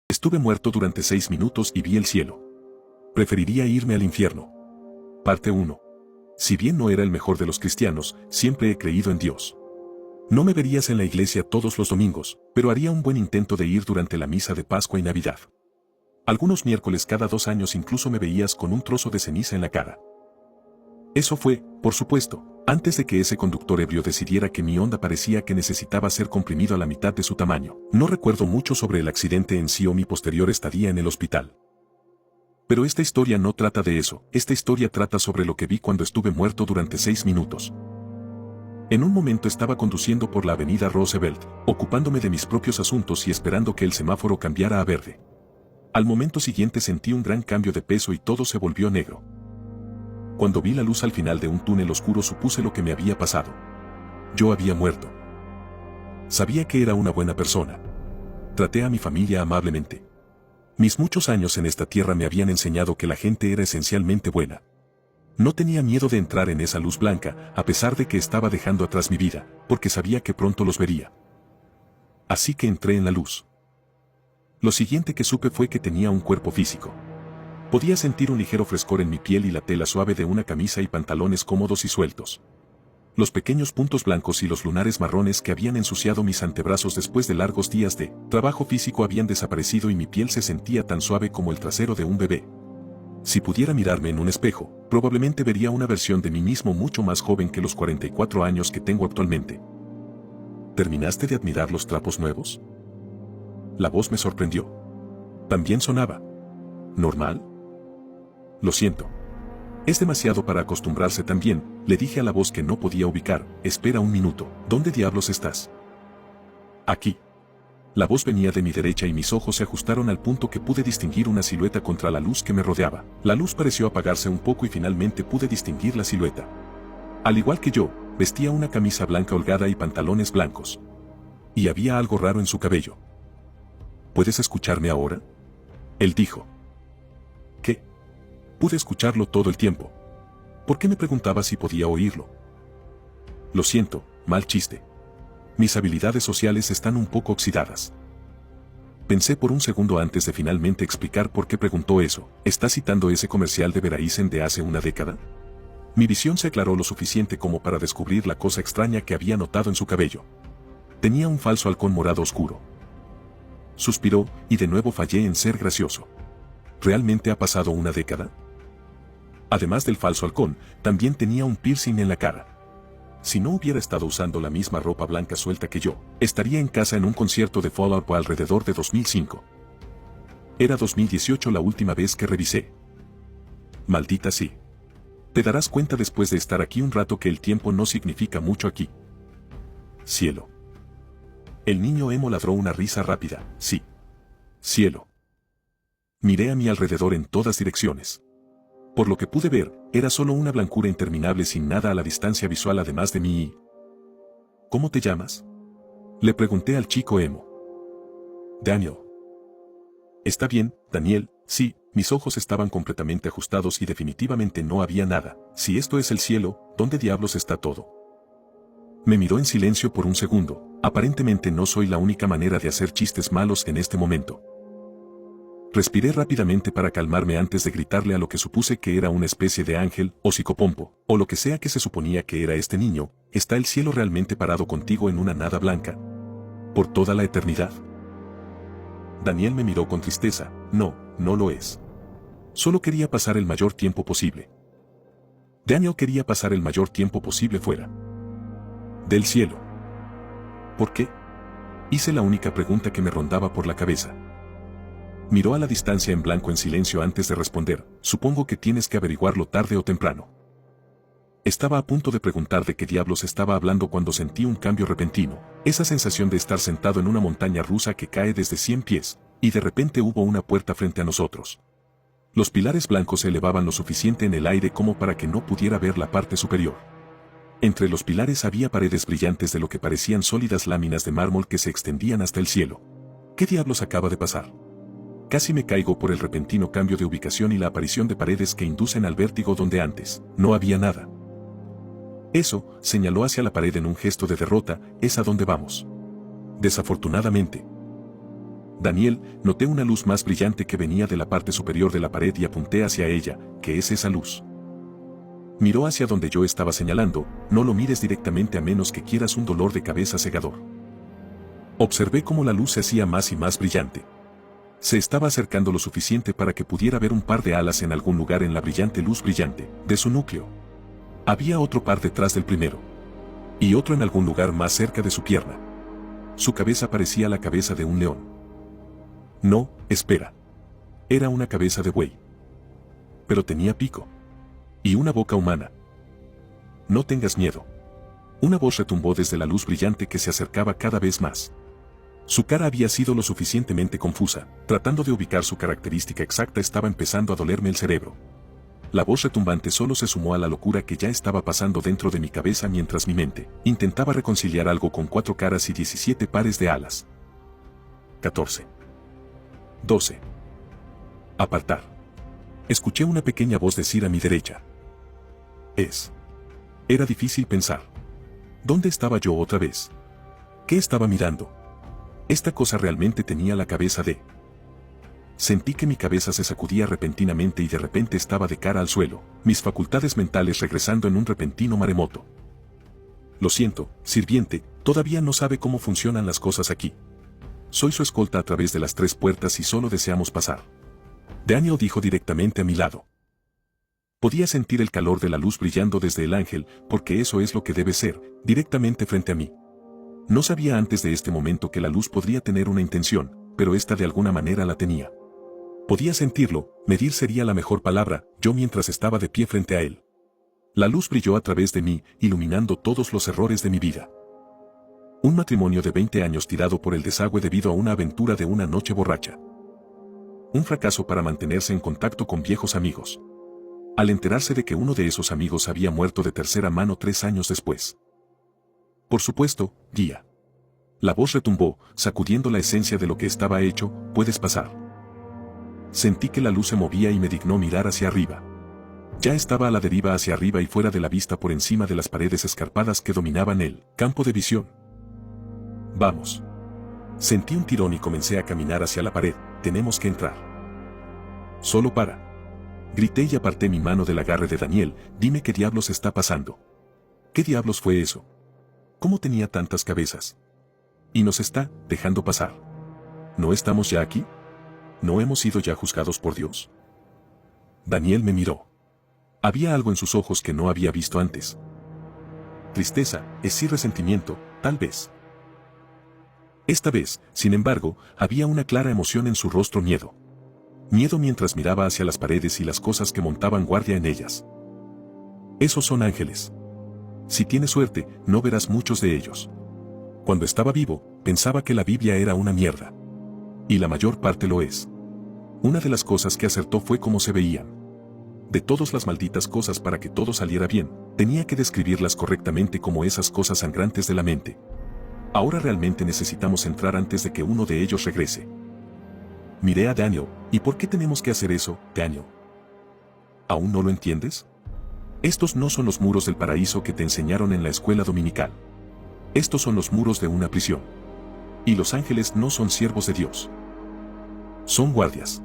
Estuve muerto durante 6 minutos y vi el cielo. Preferiría irme al infierno. Parte 1. Si bien no era el mejor de los cristianos, siempre he creído en Dios. No me verías en la iglesia todos los domingos, pero haría un buen intento de ir durante la misa de Pascua y Navidad. Algunos miércoles cada 2 años incluso me veías con un trozo de ceniza en la cara. Eso fue, por supuesto, antes de que ese conductor ebrio decidiera que mi onda parecía que necesitaba ser comprimido a la mitad de su tamaño. No recuerdo mucho sobre el accidente en sí o mi posterior estadía en el hospital. Pero esta historia no trata de eso, esta historia trata sobre lo que vi cuando estuve muerto durante 6 minutos. En un momento estaba conduciendo por la avenida Roosevelt, ocupándome de mis propios asuntos y esperando que el semáforo cambiara a verde. Al momento siguiente sentí un gran cambio de peso y todo se volvió negro. Cuando vi la luz al final de un túnel oscuro supuse lo que me había pasado. Yo había muerto. Sabía que era una buena persona. Traté a mi familia amablemente. Mis muchos años en esta tierra me habían enseñado que la gente era esencialmente buena. No tenía miedo de entrar en esa luz blanca, a pesar de que estaba dejando atrás mi vida, porque sabía que pronto los vería. Así que entré en la luz. Lo siguiente que supe fue que tenía un cuerpo físico. Podía sentir un ligero frescor en mi piel y la tela suave de una camisa y pantalones cómodos y sueltos. Los pequeños puntos blancos y los lunares marrones que habían ensuciado mis antebrazos después de largos días de trabajo físico habían desaparecido y mi piel se sentía tan suave como el trasero de un bebé. Si pudiera mirarme en un espejo, probablemente vería una versión de mí mismo mucho más joven que los 44 años que tengo actualmente. ¿Terminaste de admirar los trapos nuevos? La voz me sorprendió. También sonaba normal. Lo siento. Es demasiado para acostumbrarse también, le dije a la voz que no podía ubicar. Espera un minuto, ¿dónde diablos estás? Aquí. La voz venía de mi derecha y mis ojos se ajustaron al punto que pude distinguir una silueta contra la luz que me rodeaba. La luz pareció apagarse un poco y finalmente pude distinguir la silueta. Al igual que yo, vestía una camisa blanca holgada y pantalones blancos. Y había algo raro en su cabello. ¿Puedes escucharme ahora? Él dijo. ¿Qué? Pude escucharlo todo el tiempo. ¿Por qué me preguntaba si podía oírlo? Lo siento, mal chiste. Mis habilidades sociales están un poco oxidadas. Pensé por un segundo antes de finalmente explicar por qué preguntó eso. ¿Está citando ese comercial de Verizon de hace una década? Mi visión se aclaró lo suficiente como para descubrir la cosa extraña que había notado en su cabello. Tenía un falso halcón morado oscuro. Suspiró, y de nuevo fallé en ser gracioso. ¿Realmente ha pasado una década? Además del falso halcón, también tenía un piercing en la cara. Si no hubiera estado usando la misma ropa blanca suelta que yo, estaría en casa en un concierto de Fall Out Boy alrededor de 2005. Era 2018 la última vez que revisé. Maldita sí. Te darás cuenta después de estar aquí un rato que el tiempo no significa mucho aquí. Cielo. El niño emo ladró una risa rápida. Sí. Cielo. Miré a mi alrededor en todas direcciones. Por lo que pude ver, era solo una blancura interminable sin nada a la distancia visual además de mí. ¿Cómo te llamas? Le pregunté al chico emo. Daniel. Está bien, Daniel, sí, mis ojos estaban completamente ajustados y definitivamente no había nada. Si esto es el cielo, ¿dónde diablos está todo? Me miró en silencio por un segundo. Aparentemente no soy la única manera de hacer chistes malos en este momento. Respiré rápidamente para calmarme antes de gritarle a lo que supuse que era una especie de ángel, o psicopompo, o lo que sea que se suponía que era este niño. ¿Está el cielo realmente parado contigo en una nada blanca? ¿Por toda la eternidad? Daniel me miró con tristeza. No, no lo es. Solo quería pasar el mayor tiempo posible. Daniel quería pasar el mayor tiempo posible fuera del cielo. ¿Por qué? Hice la única pregunta que me rondaba por la cabeza. Miró a la distancia en blanco en silencio antes de responder. Supongo que tienes que averiguarlo tarde o temprano. Estaba a punto de preguntar de qué diablos estaba hablando cuando sentí un cambio repentino, esa sensación de estar sentado en una montaña rusa que cae desde 100 pies, y de repente hubo una puerta frente a nosotros. Los pilares blancos se elevaban lo suficiente en el aire como para que no pudiera ver la parte superior. Entre los pilares había paredes brillantes de lo que parecían sólidas láminas de mármol que se extendían hasta el cielo. ¿Qué diablos acaba de pasar? Casi me caigo por el repentino cambio de ubicación y la aparición de paredes que inducen al vértigo donde antes no había nada. Eso, señaló hacia la pared en un gesto de derrota, es a donde vamos. Desafortunadamente. Daniel, noté una luz más brillante que venía de la parte superior de la pared y apunté hacia ella. ¿Qué es esa luz? Miró hacia donde yo estaba señalando. No lo mires directamente a menos que quieras un dolor de cabeza cegador. Observé cómo la luz se hacía más y más brillante. Se estaba acercando lo suficiente para que pudiera ver un par de alas en algún lugar en la brillante luz brillante de su núcleo. Había otro par detrás del primero. Y otro en algún lugar más cerca de su pierna. Su cabeza parecía la cabeza de un león. No, espera. Era una cabeza de buey. Pero tenía pico. Y una boca humana. No tengas miedo. Una voz retumbó desde la luz brillante que se acercaba cada vez más. Su cara había sido lo suficientemente confusa. Tratando de ubicar su característica exacta estaba empezando a dolerme el cerebro. La voz retumbante solo se sumó a la locura que ya estaba pasando dentro de mi cabeza mientras mi mente intentaba reconciliar algo con 4 caras y 17 pares de alas. 14. 12. Apartar. Escuché una pequeña voz decir a mi derecha. Era difícil pensar. ¿Dónde estaba yo otra vez? ¿Qué estaba mirando? Esta cosa realmente tenía la cabeza de... Sentí que mi cabeza se sacudía repentinamente y de repente estaba de cara al suelo, mis facultades mentales regresando en un repentino maremoto. Lo siento, sirviente, todavía no sabe cómo funcionan las cosas aquí. Soy su escolta a través de las 3 puertas y solo deseamos pasar. Daniel dijo directamente a mi lado. Podía sentir el calor de la luz brillando desde el ángel, porque eso es lo que debe ser, directamente frente a mí. No sabía antes de este momento que la luz podría tener una intención, pero esta de alguna manera la tenía. Podía sentirlo, medir sería la mejor palabra, yo mientras estaba de pie frente a él. La luz brilló a través de mí, iluminando todos los errores de mi vida. Un matrimonio de 20 años tirado por el desagüe debido a una aventura de una noche borracha. Un fracaso para mantenerse en contacto con viejos amigos. Al enterarse de que uno de esos amigos había muerto de tercera mano 3 años después. Por supuesto, guía. La voz retumbó, sacudiendo la esencia de lo que estaba hecho. Puedes pasar. Sentí que la luz se movía y me dignó mirar hacia arriba. Ya estaba a la deriva hacia arriba y fuera de la vista por encima de las paredes escarpadas que dominaban el campo de visión. Vamos. Sentí un tirón y comencé a caminar hacia la pared. Tenemos que entrar. Solo para. Grité y aparté mi mano del agarre de Daniel. Dime qué diablos está pasando. ¿Qué diablos fue eso? ¿Cómo tenía tantas cabezas? Y nos está dejando pasar. ¿No estamos ya aquí? ¿No hemos sido ya juzgados por Dios? Daniel me miró. Había algo en sus ojos que no había visto antes. Tristeza, resentimiento, tal vez. Esta vez, sin embargo, había una clara emoción en su rostro: miedo. Miedo mientras miraba hacia las paredes y las cosas que montaban guardia en ellas. Esos son ángeles. Si tienes suerte, no verás muchos de ellos. Cuando estaba vivo, pensaba que la Biblia era una mierda. Y la mayor parte lo es. Una de las cosas que acertó fue cómo se veían. De todas las malditas cosas para que todo saliera bien, tenía que describirlas correctamente como esas cosas sangrantes de la mente. Ahora realmente necesitamos entrar antes de que uno de ellos regrese. Miré a Daniel. ¿Y por qué tenemos que hacer eso, Daniel? ¿Aún no lo entiendes? Estos no son los muros del paraíso que te enseñaron en la escuela dominical. Estos son los muros de una prisión. Y los ángeles no son siervos de Dios. Son guardias.